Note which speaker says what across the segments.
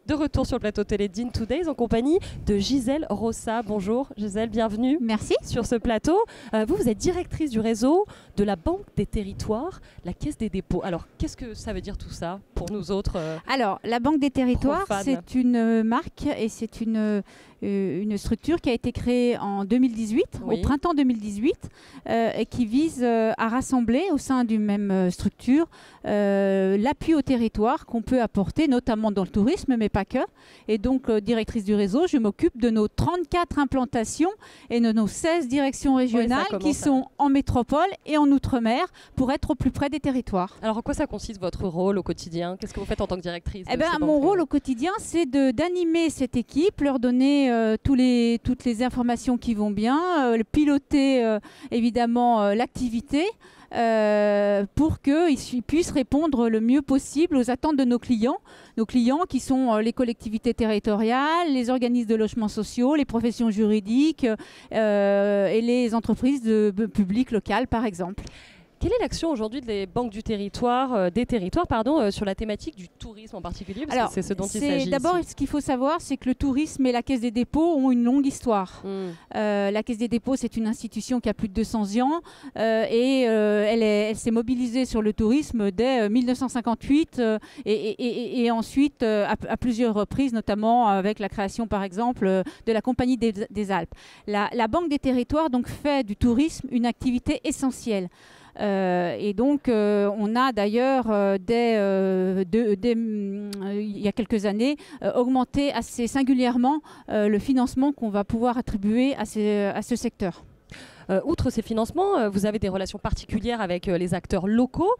Speaker 1: De retour sur le plateau télé d'In Today's en compagnie de Gisèle Rossa. Bonjour Gisèle, bienvenue.
Speaker 2: Merci.
Speaker 1: Sur ce plateau. Vous êtes directrice du réseau de la Banque des Territoires, la Caisse des dépôts. Alors, qu'est-ce que ça veut dire tout ça pour nous autres
Speaker 2: Alors, la Banque des Territoires,
Speaker 1: profanes.
Speaker 2: c'est une marque et c'est une structure qui a été créée en 2018,
Speaker 1: Oui.
Speaker 2: au printemps 2018, et qui vise à rassembler au sein d'une même structure l'appui au territoire qu'on peut apporter, notamment dans le tourisme, mais pas que. Et donc, directrice du réseau, je m'occupe de nos 34 implantations et de nos 16 directions régionales qui sont en métropole et en outre-mer pour être au plus près des territoires.
Speaker 1: Alors, en quoi ça consiste votre rôle au quotidien? Qu'est-ce que vous faites en tant que directrice de ces
Speaker 2: Mon
Speaker 1: banques
Speaker 2: rôle au quotidien, c'est d'animer cette équipe, leur donner toutes les informations qui vont bien, piloter évidemment l'activité pour qu'ils puissent répondre le mieux possible aux attentes de nos clients qui sont les collectivités territoriales, les organismes de logements sociaux, les professions juridiques et les entreprises publiques locales par exemple.
Speaker 1: Quelle est l'action aujourd'hui des banques du territoire, sur la thématique du tourisme en particulier, parce que c'est ce dont il s'agit.
Speaker 2: D'abord, ce qu'il faut savoir, c'est que le tourisme et la Caisse des dépôts ont une longue histoire. La Caisse des dépôts, c'est une institution qui a plus de 200 ans et elle s'est mobilisée sur le tourisme dès 1958 et ensuite à plusieurs reprises, notamment avec la création, par exemple, de la Compagnie des Alpes. La Banque des territoires donc, fait du tourisme une activité essentielle. Et donc, on a d'ailleurs, il y a quelques années, augmenté assez singulièrement le financement qu'on va pouvoir attribuer à ce secteur.
Speaker 1: Outre ces financements, vous avez des relations particulières avec les acteurs locaux.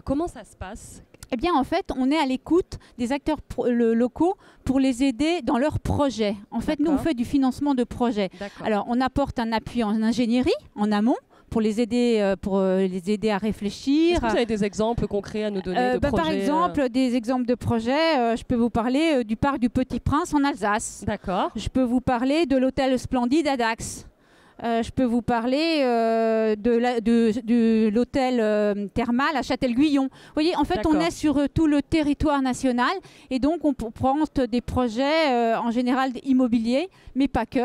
Speaker 1: Comment ça se passe ?
Speaker 2: Eh bien, en fait, on est à l'écoute des acteurs locaux pour les aider dans leurs projets. En fait, nous, on fait du financement de projets. Alors, on apporte un appui en ingénierie, en amont, pour les aider à réfléchir.
Speaker 1: Est-ce que vous avez des exemples concrets à nous donner de projets
Speaker 2: Par exemple, des exemples de projets, je peux vous parler du parc du Petit Prince en Alsace.
Speaker 1: D'accord.
Speaker 2: Je peux vous parler de l'hôtel Splendide à Dax. Je peux vous parler de l'hôtel thermal à Châtel-Guyon. Vous voyez, en fait, on est sur tout le territoire national et donc on prend des projets en général immobiliers, mais pas que.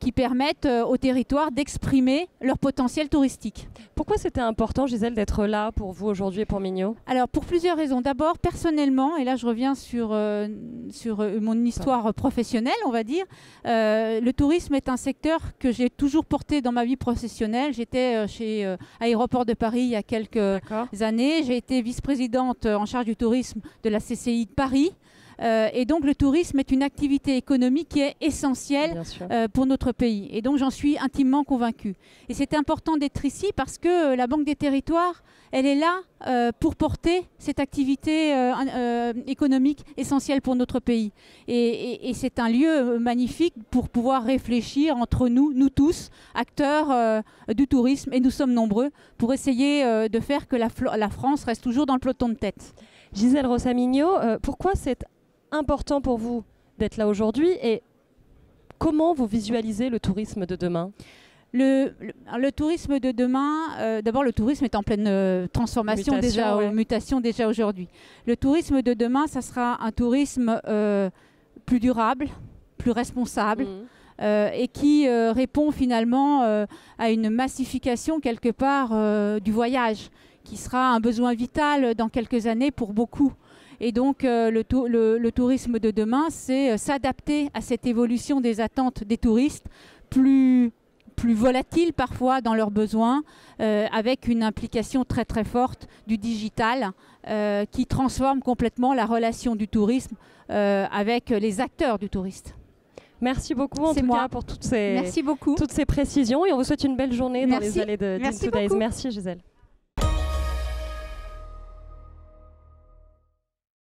Speaker 2: Qui permettent au territoire d'exprimer leur potentiel touristique.
Speaker 1: Pourquoi c'était important, Gisèle, d'être là pour vous aujourd'hui et pour Mignot?
Speaker 2: Alors, pour plusieurs raisons. D'abord, personnellement, et là je reviens sur mon histoire professionnelle, on va dire, le tourisme est un secteur que j'ai toujours porté dans ma vie professionnelle. J'étais chez Aéroport de Paris il y a quelques années. J'ai été vice-présidente en charge du tourisme de la CCI de Paris. Et donc le tourisme est une activité économique qui est essentielle pour notre pays. Et donc j'en suis intimement convaincue. Et c'est important d'être ici parce que la Banque des Territoires, elle est là pour porter cette activité économique essentielle pour notre pays. Et c'est un lieu magnifique pour pouvoir réfléchir entre nous tous, acteurs du tourisme, et nous sommes nombreux, pour essayer de faire que la France reste toujours dans le peloton de tête.
Speaker 1: Gisèle Rossa Mignot, pourquoi c'est important pour vous d'être là aujourd'hui et comment vous visualisez le tourisme de demain?
Speaker 2: Le tourisme de demain, d'abord le tourisme est en pleine transformation, mutation déjà aujourd'hui. Le tourisme de demain, ça sera un tourisme plus durable, plus responsable et qui répond finalement à une massification quelque part du voyage, qui sera un besoin vital dans quelques années pour beaucoup. Et donc le tourisme de demain, c'est s'adapter à cette évolution des attentes des touristes, plus volatiles parfois dans leurs besoins, avec une implication très très forte du digital qui transforme complètement la relation du tourisme avec les acteurs du tourisme.
Speaker 1: Merci beaucoup en tout cas pour toutes ces précisions et on vous souhaite une belle journée dans les allées de Gisèle. Merci Gisèle.